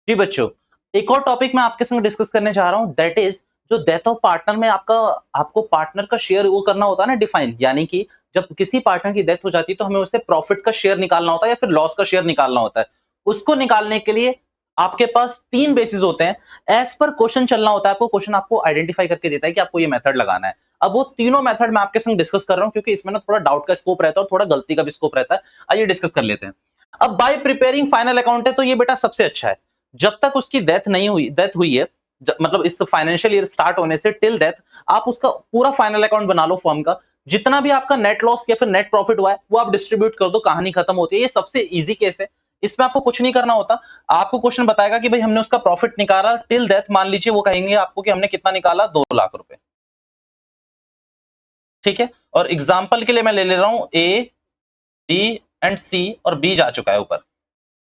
जी बच्चों, एक और टॉपिक मैं आपके संग डिस्कस करने जा रहा हूँ, दैट इज जो डेथ ऑफ पार्टनर में आपको पार्टनर का शेयर वो करना होता है ना डिफाइन, यानी कि जब किसी पार्टनर की डेथ हो जाती है तो हमें उससे प्रॉफिट का शेयर निकालना होता है या फिर लॉस का शेयर निकालना होता है। उसको निकालने के लिए आपके पास 3 बेसिस होते हैं। एज़ पर क्वेश्चन चलना होता है, आपको क्वेश्चन आपको आइडेंटिफाई करके देता है कि आपको ये मेथड लगाना है। अब वो तीनों मेथड मैं आपके संग डिस्कस कर रहा हूँ क्योंकि इसमें ना थोड़ा डाउट का स्कोप रहता है और थोड़ा गलती का भी स्कोप रहता है। आइए डिस्कस कर लेते हैं। अब बाय प्रिपेयरिंग फाइनल अकाउंट है तो ये बेटा सबसे अच्छा है। जब तक उसकी डेथ हुई है, मतलब इस फाइनेंशियल ईयर स्टार्ट होने से टिल डेथ आप उसका पूरा फाइनल अकाउंट बना लो फर्म का। जितना भी आपका नेट लॉस या फिर नेट प्रॉफिट हुआ है वो आप डिस्ट्रीब्यूट कर दो, कहानी खत्म होती है। ये सबसे इजी केस है, इसमें आपको कुछ नहीं करना होता। आपको क्वेश्चन बताएगा कि भाई हमने उसका प्रॉफिट निकाला टिल डेथ, मान लीजिए वो कहेंगे आपको कि हमने कितना निकाला, 2 लाख रुपए। ठीक है, और एग्जाम्पल के लिए मैं ले ले रहा हूं ए, बी एंड सी, और बी जा चुका है ऊपर,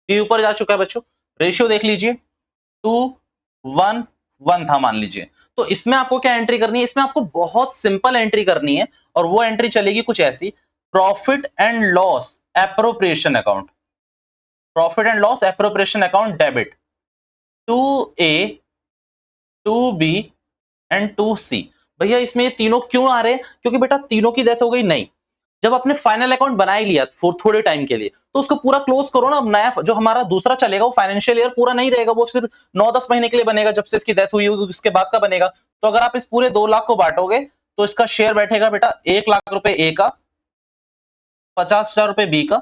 बी ऊपर जा चुका है बच्चों। रेशियो देख लीजिए, 2 1 1 था मान लीजिए। तो इसमें आपको क्या एंट्री करनी है, इसमें आपको बहुत सिंपल एंट्री करनी है और वो एंट्री चलेगी कुछ ऐसी, profit and loss appropriation account, profit and loss appropriation account debit to A, to B and to C. भैया इसमें ये तीनों क्यों आ रहे हैं, क्योंकि बेटा तीनों की डेथ हो गई। नहीं, जब आपने फाइनल अकाउंट बना ही लिया फॉर थोड़े टाइम के लिए तो उसको पूरा क्लोज करो ना। अब नया जो हमारा दूसरा चलेगा वो फाइनेंशियल ईयर पूरा नहीं रहेगा, वो सिर्फ 9-10 महीने के लिए बनेगा, जब से इसकी डेथ हुई होगी उसके बाद का बनेगा। तो अगर आप इस पूरे 2 लाख को बांटोगे तो इसका शेयर बैठेगा बेटा 1 लाख रुपए ए का, 50,000 रुपए बी का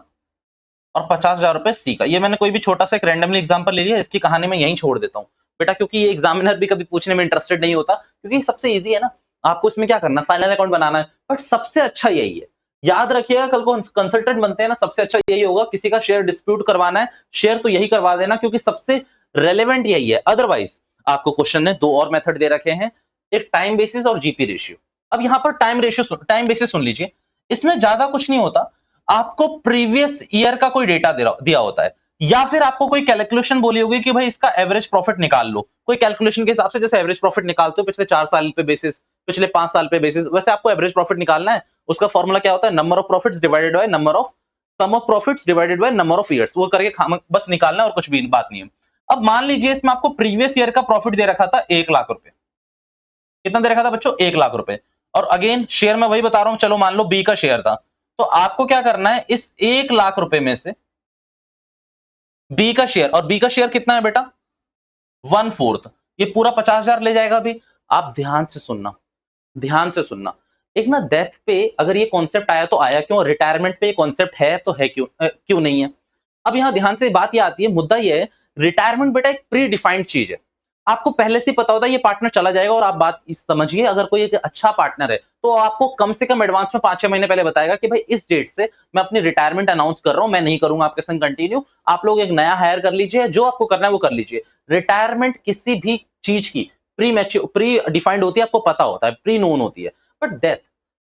और 50,000 रुपए सी का। ये मैंने कोई भी छोटा सा एक रैंडमली एग्जांपल ले लिया, इसकी कहानी मैं यहीं छोड़ देता हूँ बेटा, क्योंकि ये एग्जामिनर भी कभी पूछने में इंटरेस्टेड नहीं होता, क्योंकि सबसे इजी है ना। आपको इसमें क्या करना है, फाइनल अकाउंट बनाना है, बट सबसे अच्छा यही है। याद रखिएगा कल को कंसल्टेंट बनते हैं ना, सबसे अच्छा यही होगा, किसी का शेयर डिस्प्यूट करवाना है, शेयर तो यही करवा देना, क्योंकि सबसे रेलेवेंट यही है। अदरवाइज आपको क्वेश्चन ने दो और मेथड दे रखे हैं, एक टाइम बेसिस और जीपी रेशियो। अब यहाँ पर टाइम बेसिस सुन लीजिए, इसमें ज्यादा कुछ नहीं होता। आपको प्रीवियस ईयर का कोई डेटा दिया होता है, या फिर आपको कोई कैलकुलेशन बोली होगी कि भाई इसका एवरेज प्रॉफिट निकाल लो, कोई कैलकुलेशन के हिसाब से, जैसे एवरेज प्रॉफिट निकालते हो पिछले 4 साल पे बेसिस, पिछले 5 साल पे बेसिस, वैसे आपको एवरेज प्रॉफिट निकालना है। उसका फॉर्मूला क्या होता है, number of profits divided by number of sum of profits divided by number of years, वो करके बस निकालना है और कुछ भी बात नहीं है। अब मान लीजिए इसमें आपको प्रीवियस ईयर का प्रॉफिट दे रखा था 1 लाख रुपए। कितना दे रखा था बच्चों, 1 लाख रुपए। और अगेन शेयर में वही बता रहा हूं, चलो मान लो बी का शेयर था, तो आपको क्या करना है, इस 1 लाख रुपए में से बी का शेयर, और बी का शेयर कितना है बेटा, 1/4, ये पूरा 50,000 ले जाएगा। अभी आप ध्यान से सुनना, ध्यान से सुनना। एक ना डेथ पे अगर ये कॉन्सेप्ट आया तो आया क्यों, रिटायरमेंट पे ये कॉन्सेप्ट है तो है क्यों, क्यों नहीं है। अब यहाँ ध्यान से बात ये आती है, मुद्दा ये है, रिटायरमेंट बेटा एक प्री डिफाइंड चीज है। आपको पहले से ही पता होता है ये पार्टनर चला जाएगा, और आप बात समझिए, अगर कोई एक अच्छा पार्टनर है तो आपको कम से कम एडवांस में 5-6 महीने पहले बताएगा कि भाई इस डेट से मैं अपनी रिटायरमेंट अनाउंस कर रहा हूं, मैं नहीं करूंगा आपके संग कंटिन्यू, आप लोग एक नया हायर कर लीजिए, जो आपको करना है वो कर लीजिए। रिटायरमेंट किसी भी चीज की प्री डिफाइंड होती है, आपको पता होता है, प्री नोन होती है। बट डेथ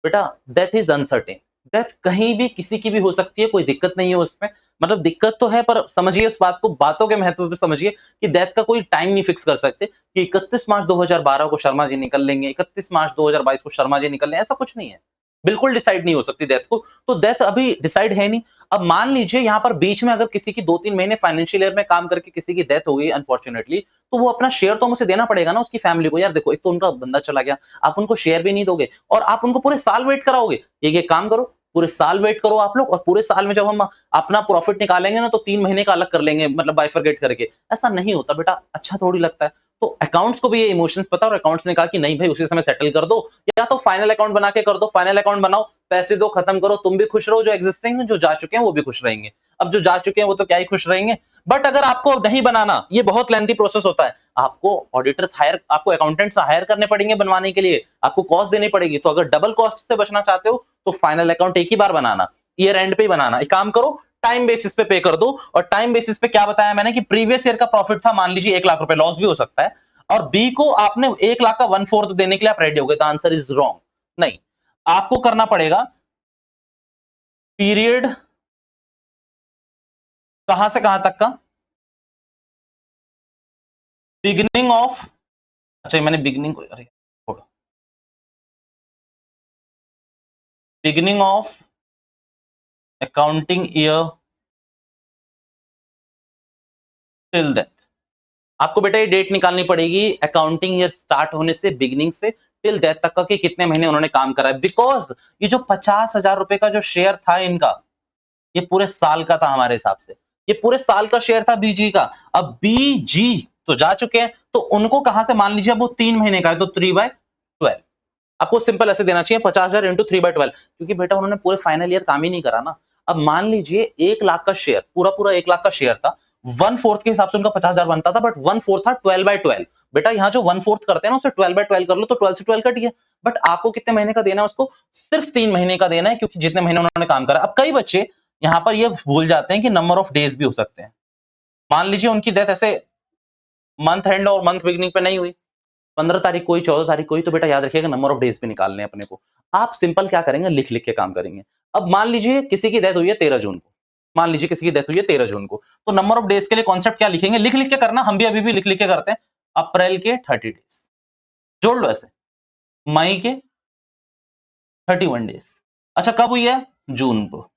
बेटा, डेथ इज अनसर्टेन। डेथ कहीं भी किसी की भी हो सकती है, कोई दिक्कत नहीं है उसमें। मतलब दिक्कत तो है, पर समझिए उस बात को, बातों के महत्व पे समझिए कि डेथ का कोई टाइम नहीं फिक्स कर सकते कि 31 मार्च 2012 को शर्मा जी निकल लेंगे, 31 मार्च 2022 को शर्मा जी निकल लेंगे, ऐसा कुछ नहीं है। बिल्कुल डिसाइड नहीं हो सकती डेथ को, तो डेथ अभी डिसाइड है नहीं। अब मान लीजिए यहाँ पर बीच में अगर किसी की 2-3 महीने फाइनेंशियल ईयर में काम करके किसी की डेथ हो गई अनफॉर्चुनेटली, तो वो अपना शेयर तो मुझे देना पड़ेगा ना उसकी फैमिली को। यार देखो, एक तो उनका बंदा चला गया, आप उनको शेयर भी नहीं दोगे और आप उनको पूरे साल वेट कराओगे। एक काम करो, पूरे साल वेट करो आप लोग, और पूरे साल में जब हम अपना प्रॉफिट निकालेंगे ना तो 3 महीने का अलग कर लेंगे, मतलब बाइफरकेट करके। ऐसा नहीं होता बेटा, अच्छा थोड़ी लगता है। तो अकाउंट्स को भी ये इमोशंस पता, और अकाउंट्स ने कहा कि नहीं भाई उसी समय सेटल कर दो, या तो फाइनल अकाउंट बना के कर दो, फाइनल अकाउंट बनाओ, पैसे दो, खत्म करो, तुम भी खुश रहो, जो एग्जिस्टिंग जो जा चुके हैं वो भी खुश रहेंगे। अब जो जा चुके हैं वो तो क्या ही खुश रहेंगे। बट अगर आपको नहीं बनाना, ये बहुत लेंथी प्रोसेस होता है, आपको ऑडिटर्स हायर, आपको अकाउंटेंट्स हायर करने पड़ेंगे बनवाने के लिए, आपको कॉस्ट देनी पड़ेगी। तो अगर डबल कॉस्ट से बचना चाहते हो तो फाइनल अकाउंट एक ही बार बनाना, ईयर एंड पे ही बनाना। एक काम करो, टाइम बेसिस पे कर दो। और टाइम बेसिस पे क्या बताया मैंने कि प्रीवियस ईयर का प्रॉफिट था मान लीजिए 1 लाख रुपए, लॉस भी हो सकता है, और बी को आपने 1 लाख का 1/4 देने के लिए आप रेडी हो गए, तो आंसर इज रॉन्ग। नहीं, आपको करना पड़ेगा पीरियड कहां से कहां तक का, बिगिनिंग ऑफ, अच्छा मैंने बिगिनिंग को, अरे beginning of accounting year till death. आपको बेटा ये डेट निकालनी पड़ेगी अकाउंटिंग ईयर स्टार्ट होने से, बिगिनिंग से टिल डेथ तक का कि कितने महीने उन्होंने काम करा है। बिकॉज ये जो 50,000 रुपए का जो शेयर था इनका, ये पूरे साल का था हमारे हिसाब से। ये पूरे साल का शेयर था बीजी का। अब बीजी तो जा चुके हैं, तो उनको कहां से मान लीजिए, अब वो 3 महीने का है तो 3/12। आपको सिंपल ऐसे देना चाहिए 50,000 इंटू 3/12, क्योंकि बेटा उन्होंने पूरे फाइनल ईयर काम ही नहीं करा ना। अब मान लीजिए 1 लाख का शेयर, पूरा पूरा 1 लाख का शेयर था, 1/4 के हिसाब से उनका 50,000 बनता था, बट 1/4 था 12/12। बेटा यहाँ जो 1/4 करते हैं ना, उसे 12/12 कर लो तो 12 से 12 कट गया। बट आपको कितने महीने का देना है उसको? सिर्फ 3 महीने का देना है, क्योंकि जितने महीने उन्होंने काम करा। अब कई बच्चे यहाँ पर ये भूल जाते हैं कि नंबर ऑफ डेज भी हो सकते हैं। मान लीजिए उनकी डेथ ऐसे मंथ एंड और मंथ बिगिनिंग पे नहीं हुई, 15 तारीख को हुई, 14 तारीख को हुई, तो बेटा याद रखिएगा नंबर ऑफ डेज भी निकालने हैं अपने को। आप सिंपल क्या करेंगे, लिख लिख के काम करेंगे। अब मान लीजिए किसी की डेथ हुई है 13 जून को, मान लीजिए किसी की डेथ हुई है 13 जून को, तो नंबर ऑफ डेज के लिए कॉन्सेप्ट क्या लिखेंगे, लिख लिख के करना। हम भी अभी भी लिख लिख के करते हैं। अप्रैल के 30 डेज जोड़ लो ऐसे, मई के 31 डेज। अच्छा कब हुई है? जून को।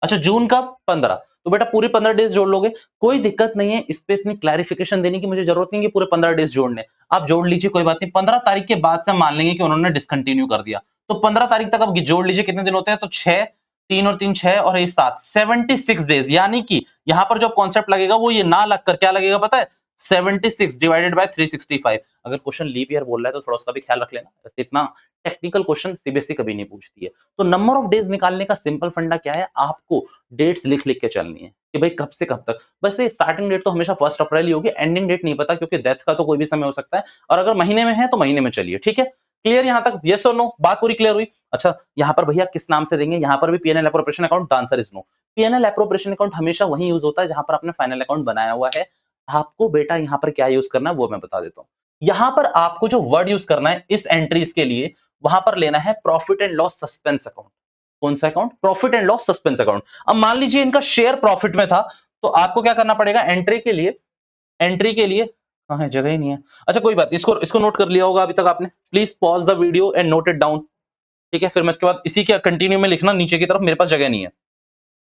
अच्छा जून का 15, तो बेटा पूरे 15 डेज जोड़ लोगे, कोई दिक्कत नहीं है। इस पे इतनी क्लैरिफिकेशन देने की मुझे जरूरत नहीं कि पूरे 15 डेज जोड़ने, आप जोड़ लीजिए कोई बात नहीं। 15 तारीख के बाद से हम मान लेंगे कि उन्होंने डिसकंटिन्यू कर दिया, तो 15 तारीख तक अब जोड़ लीजिए कितने दिन होते हैं, तो 6, 3 और 3 6 और ये 7, 76 डेज। यानी कि यहां पर जो कॉन्सेप्ट लगेगा वो ये ना लगकर क्या लगेगा पता है, 76 डिवाइडेड बाय 365। अगर क्वेश्चन लीप ईयर बोल रहा है तो थोड़ा उसका भी ख्याल रख लेना, वैसे इतना टेक्निकल क्वेश्चन सीबीएसई कभी नहीं पूछती है। तो नंबर ऑफ डेज निकालने का सिंपल फंडा क्या है, आपको डेट्स लिख लिख के चलनी है कि भाई कब से कब तक। वैसे स्टार्टिंग डेट तो हमेशा 1 अप्रैल ही होगी, एंडिंग डेट नहीं पता, क्योंकि डेथ का तो कोई भी समय हो सकता है, और अगर महीने में है तो महीने में चलिए, ठीक है। क्लियर यहाँ तक, यस और नो, बात पूरी क्लियर हुई। अच्छा यहाँ पर भैया किस नाम से देंगे, यहाँ पर भी PNL appropriation account, the answer is no. PNL appropriation account हमेशा वही यूज होता है जहां पर आपने फाइनल अकाउंट बनाया हुआ है। आपको बेटा यहाँ पर क्या यूज करना है वो मैं बता देता हूँ। यहाँ पर आपको जो वर्ड यूज करना है इस एंट्रीज के लिए, वहां पर लेना है profit and loss suspense account. कौन सा account? Profit and loss suspense account. अब मान लीजिए इनका शेयर प्रॉफिट में था, तो आपको क्या करना पड़ेगा एंट्री के लिए, एंट्री के लिए कहां है, जगह ही नहीं है। अच्छा कोई बात, इसको इसको नोट कर लिया होगा अभी तक आपने, please pause the video and note it down. ठीक है, फिर मैं इसके बाद इसी के कंटिन्यू में लिखना नीचे की तरफ, मेरे पास जगह नहीं है।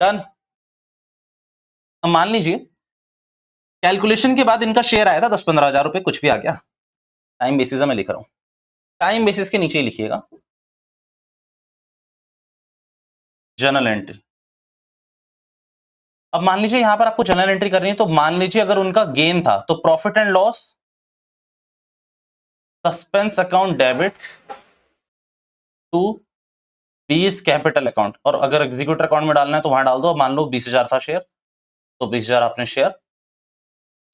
डन। अब मान लीजिए कैलकुलेशन के बाद इनका शेयर आया था 10-15 हजार रुपए, कुछ भी आ गया, टाइम बेसिस में लिख रहा हूं, टाइम बेसिस के नीचे ही लिखिएगा जर्नल एंट्री। अब मान लीजिए यहां पर आपको जर्नल एंट्री करनी है, तो मान लीजिए अगर उनका गेन था तो profit and loss suspense account debit to B's capital account, और अगर एग्जीक्यूटर अकाउंट में डालना है तो वहां डाल दो। अब मान लो 20,000 था शेयर, तो 20,000 आपने शेयर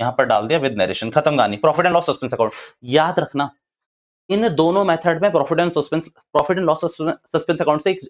यहां पर डाल दिया विद नरेशन, खत्म कहानी। Profit and loss suspense account याद रखना, इन दोनों मेथड में profit and loss suspense account से एक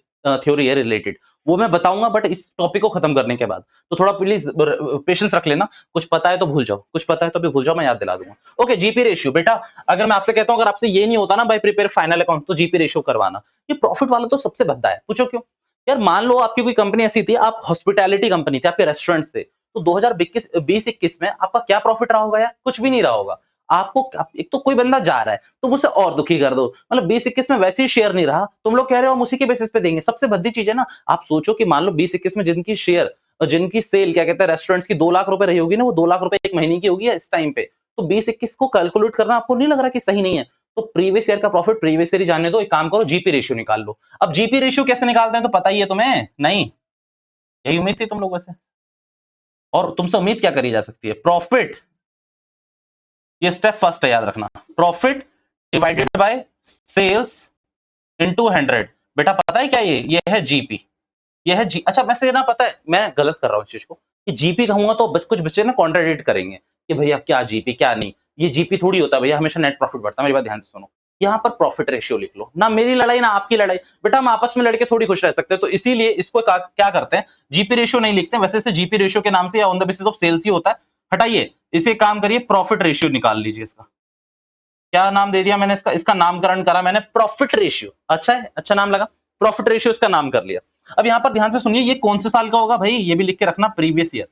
थ्योरी है रिलेटेड, वो मैं बताऊंगा बट इस टॉपिक को खत्म करने के बाद। तो थोड़ा प्लीज पेशेंस रख लेना, कुछ पता है तो भूल जाओ, कुछ पता है तो भी भूल जाओ, मैं याद दिला दूंगा। ओके, जीपी रेशियो बेटा, अगर मैं आपसे कहता हूं अगर आपसे ये नहीं होता ना बाय प्रिपेयर फाइनल अकाउंट, तो जीपी रेशियो करवाना। ये प्रॉफिट वाला तो सबसे भद्दा है, पूछो क्यों। यार मान लो आपकी कोई कंपनी ऐसी थी, आप हॉस्पिटैलिटी कंपनी थी, आपके रेस्टोरेंट थे, तो 2020-21 में आपका क्या प्रॉफिट रहा होगा यार, कुछ भी नहीं रहा होगा। आपको एक तो कोई बंदा जा रहा है, तुम उसे और दुखी कर दो, मतलब 20-21 में वैसे ही शेयर नहीं रहा, तुम लोग कह रहे हो हम उसी के बेसिस पे देंगे। सबसे भद्दी चीज है ना, आप सोचो कि मान लो 20-21 में जिनकी शेयर और जिनकी सेल क्या कहते हैं रेस्टोरेंट्स की 2 लाख रुपए रही होगी ना, वो 2 लाख रुपए एक महीने की होगी इस टाइम पे, तो 20-21 को कैलकुलेट करना आपको नहीं लग रहा कि सही नहीं है? तो प्रीवियस ईयर का प्रॉफिट प्रीवियस ईयर ही जाने दो, एक काम करो जीपी रेशियो निकाल लो। अब जीपी रेशियो कैसे निकालते हैं तो पता ही है तुम्हें, नहीं? यही उम्मीद थी तुम लोगों से, और तुमसे उम्मीद क्या करी जा सकती है, प्रॉफिट, ये स्टेप फर्स्ट है याद रखना, profit divided by sales into 100। बेटा पता है क्या ये है जीपी, ये है जी। अच्छा वैसे ना पता है मैं गलत कर रहा हूँ इस चीज को, कि जीपी कहूंगा तो कुछ बच्चे ना कॉन्ट्राडिक्ट करेंगे कि भैया क्या जीपी क्या नहीं, ये जीपी थोड़ी होता है भैया, हमेशा नेट प्रॉफिट बढ़ता है। मेरी बात ध्यान से सुनो, यहाँ पर प्रॉफिट रेशियो लिख लो ना, मेरी लड़ाई ना आपकी लड़ाई, बेटा हम आपस में लड़के थोड़ी खुश रह सकते हैं, तो इसीलिए इसको क्या करते हैं, जीपी रेशियो नहीं लिखते, वैसे से जीपी रेशियो के नाम से या on the basis of sales ही होता है। हटाइए इसे, काम करिए प्रॉफिट रेशियो निकाल लीजिए। इसका क्या नाम दे दिया मैंने, इसका इसका नामकरण करा मैंने प्रॉफिट रेशियो, अच्छा है, अच्छा नाम लगा, प्रॉफिट रेशियो इसका नाम कर लिया। अब यहां पर ध्यान से सुनिए, ये कौन से साल का होगा भाई, ये भी लिख के रखना, प्रीवियस ईयर,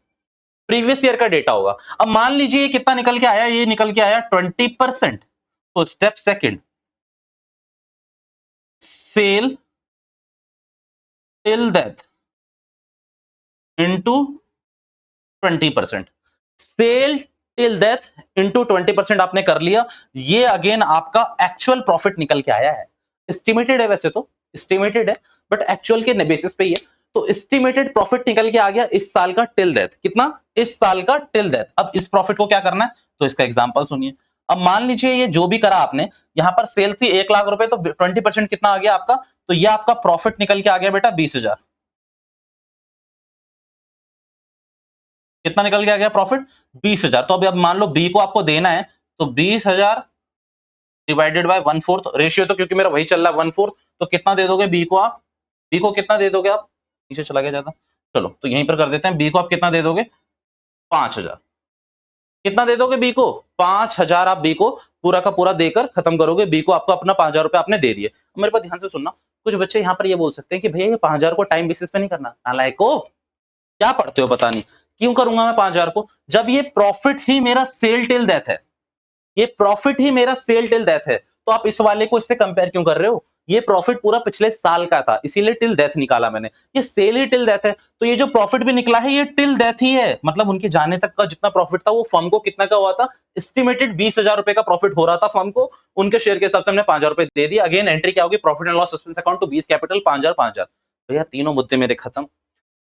प्रीवियस ईयर का डेटा होगा। अब मान लीजिए ये कितना निकल के आया, ये निकल के आया 20%। तो step second, sale till death into 20%, sale till death into 20% आपने कर लिया, ये अगेन आपका एक्चुअल प्रॉफिट निकल के आया है। एस्टिमेटेड है वैसे तो, एस्टिमेटेड है, बट एक्चुअल के बेसिस पे ही है। तो एस्टिमेटेड प्रॉफिट निकल के आ गया इस साल का टिल डेथ, कितना? इस साल का टिल डेथ। अब इस प्रॉफिट को क्या करना है, तो इसका एग्जांपल सुनिए। अब मान लीजिए ये जो भी करा आपने, यहाँ पर सेल थी 1 लाख रुपए, तो 20% कितना आ गया आपका, तो ये आपका प्रॉफिट निकल के आ गया बेटा 20,000। कितना निकल के आ गया प्रॉफिट? 20,000। तो अभी अब मान लो बी को आपको देना है, तो 20,000 डिवाइडेड बाय 1/4 रेशियो, तो क्योंकि मेरा वही चल रहा है 1/4, तो कितना दे दोगे बी को आप? बी को कितना दे दोगे आप? नीचे चला गया ज्यादा, चलो तो यहीं पर कर देते हैं। बी को आप कितना दे दोगे? 5,000। कितना दे दोगे बी को? 5,000 आप बी को पूरा का पूरा देकर खत्म करोगे। बी को आपको अपना 5,000 रुपए आपने दे दिए। मेरे पास ध्यान से सुनना, कुछ बच्चे यहाँ पर ये बोल सकते हैं कि भैया ये 5,000 को टाइम बेसिस पे नहीं करना। नालायको, क्या पढ़ते हो पता नहीं। क्यों करूंगा मैं 5,000 को, जब ये प्रॉफिट ही मेरा सेल टिल डेथ है, ये प्रॉफिट ही मेरा सेल टिल डेथ है, तो आप इस वाले को इससे कंपेयर क्यों कर रहे हो? ये प्रॉफिट पूरा पिछले साल का था, इसीलिए टिल डेथ निकाला मैंने। ये सेल ही टिल डेथ है, तो ये जो प्रॉफिट भी निकला है ये टिल डेथ ही है। मतलब उनके जाने तक का जितना प्रॉफिट था वो फर्म को कितना का हुआ था? एस्टिमेटेड 20,000 रुपए का प्रॉफिट हो रहा था फर्म को, उनके शेयर के हिसाब से हमने 5,000 रुपए दे दिया। अगेन एंट्री क्या होगी? Profit and loss suspense account to B's capital 5,000 5,000। भैया तीनों मुद्दे मेरे खत्म।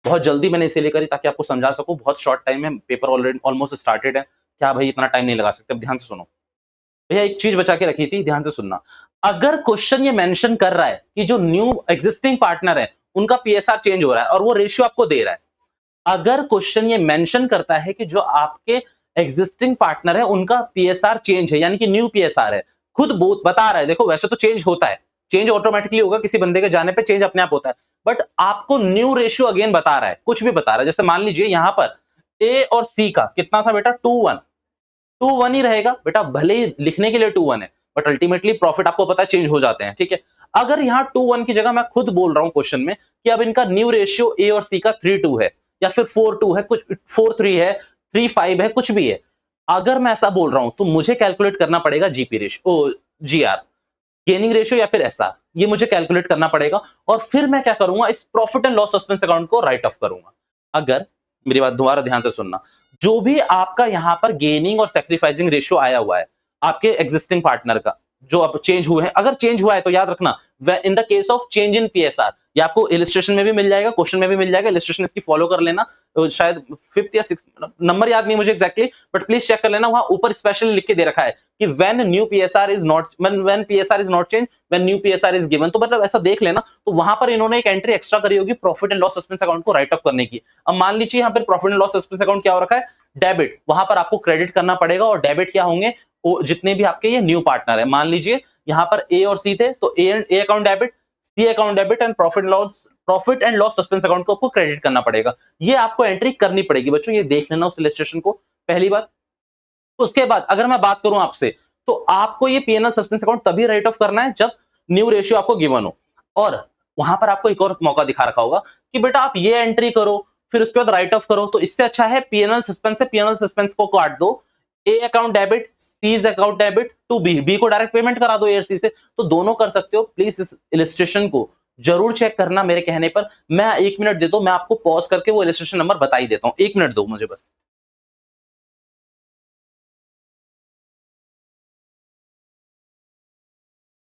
बहुत जल्दी मैंने इसीलिए करी ताकि आपको समझा सकूं। बहुत शॉर्ट टाइम में पेपर ऑलरेडी ऑलमोस्ट स्टार्टेड है। क्या भाई इतना टाइम नहीं लगा सकते? अब ध्यान से सुनो भैया, एक चीज बचा के रखी थी, ध्यान से सुनना। अगर क्वेश्चन ये मेंशन कर रहा है कि जो न्यू एग्जिस्टिंग पार्टनर है उनका पीएसआर चेंज हो रहा है और वो रेशियो आपको दे रहा है, अगर क्वेश्चन ये मेंशन करता है कि जो आपके एग्जिस्टिंग पार्टनर है उनका पीएसआर चेंज है, यानी कि न्यू पीएसआर है, खुद बता रहा है, देखो वैसे तो चेंज होता है, चेंज ऑटोमेटिकली होगा, किसी बंदे के जाने पे चेंज अपने आप होता है, बट आपको न्यू रेशियो अगेन बता रहा है, कुछ भी बता रहा है। जैसे मान लीजिए यहां पर ए और सी का कितना था बेटा? 2:1। 2:1 ही रहेगा बेटा, भले ही लिखने के लिए 2:1 है, बट अल्टीमेटली प्रॉफिट आपको पता है चेंज हो जाते हैं, ठीक है। अगर यहाँ 2:1 की जगह मैं खुद बोल रहा हूं क्वेश्चन में कि अब इनका न्यू रेशियो ए और सी का 3:2 है, या फिर 4:2 है, कुछ 4:3 है, 3:5 है, कुछ भी है, अगर मैं ऐसा बोल रहा हूं तो मुझे कैलकुलेट करना पड़ेगा GP ratio, GR, gaining ratio, या फिर एसआर, ये मुझे कैलकुलेट करना पड़ेगा। और फिर मैं क्या करूंगा, इस profit and loss suspense account को राइट ऑफ करूंगा। अगर, मेरी बात दोबारा ध्यान से सुनना, जो भी आपका यहां पर गेनिंग और सैक्रिफाइसिंग रेशियो आया हुआ है आपके एग्जिस्टिंग पार्टनर का, जो अब चेंज हुए हैं, अगर चेंज हुआ है तो याद रखना, in the case of change in PSR, ये आपको इलिस्ट्रेशन में भी मिल जाएगा, क्वेश्चन में भी मिल जाएगा, इलिस्ट्रेशन इसकी फॉलो कर लेना। शायद 5th या 6th नंबर याद नहीं मुझे एग्जैक्टली, बट प्लीज चेक कर लेना, वहां ऊपर स्पेशली लिख के दे रखा है कि when new PSR is not, when PSR is not change, when new PSR is given, तो मतलब ऐसा देख लेना। तो वहां पर इन्होंने एक एंट्री एक्स्ट्रा करी होगी profit and loss suspense account को राइट ऑफ करने की। अब मान लीजिए यहाँ पर profit and loss suspense account क्या हो रखा है? डेबिट, वहां पर आपको क्रेडिट करना पड़ेगा, और डेबिट क्या होंगे? जितने भी आपके ये न्यू पार्टनर है, मान लीजिए यहाँ पर ए और सी थे, तो A account debit, C account debit, and profit and loss suspense account को आपको क्रेडिट करना पड़ेगा। ये आपको एंट्री करनी पड़ेगी बच्चों, ये देख लेना उस इलस्ट्रेशन को, पहली बात। उसके बाद अगर मैं बात करूं आपसे, तो आपको ये पीएनएल सस्पेंस अकाउंट तभी राइट ऑफ करना है जब न्यू रेशियो आपको गिवन हो, और वहां पर आपको एक और मौका दिखा रखा होगा कि बेटा आप ये एंट्री करो फिर उसके बाद राइट ऑफ करो, तो इससे अच्छा है पीएनएल सस्पेंस से पीएनएल सस्पेंस को काट दो, A account debit, C account debit to B, B को डायरेक्ट पेमेंट करा दो ए और सी से, तो दोनों कर सकते हो। प्लीज इस इलस्ट्रेशन को जरूर चेक करना मेरे कहने पर। मैं 1 मिनट देता हूं, मैं आपको पॉज करके वो इलस्ट्रेशन नंबर बता ही देता हूं, 1 मिनट दो मुझे बस।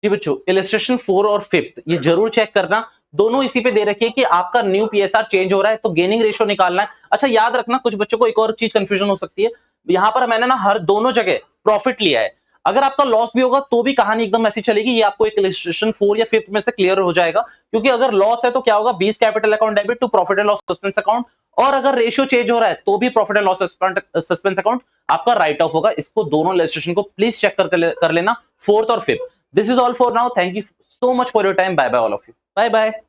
जी बच्चों, इलस्ट्रेशन 4 और 5th ये जरूर चेक करना, दोनों इसी पे दे रखी है कि आपका न्यू पीएसआर चेंज हो रहा है तो गेनिंग रेशियो निकालना है। अच्छा याद रखना, कुछ बच्चों को एक और चीज कंफ्यूजन हो सकती है, यहाँ पर मैंने ना हर दोनों जगह प्रॉफिट लिया है, अगर आपका लॉस भी होगा तो भी कहानी एकदम ऐसी चलेगी, ये आपको एक इलस्ट्रेशन 4 या 5th में से क्लियर हो जाएगा। क्योंकि अगर लॉस है तो क्या होगा, 20 capital account debit to profit and loss suspense account, और अगर रेशियो चेंज हो रहा है तो भी प्रॉफिट एंड लॉस सस्पेंस अकाउंट आपका राइट ऑफ होगा। इसको दोनों इलस्ट्रेशन को प्लीज चेक कर लेना, 4th और 5th। This is all for now. Thank you so much for your time. Bye bye, all of you. Bye bye.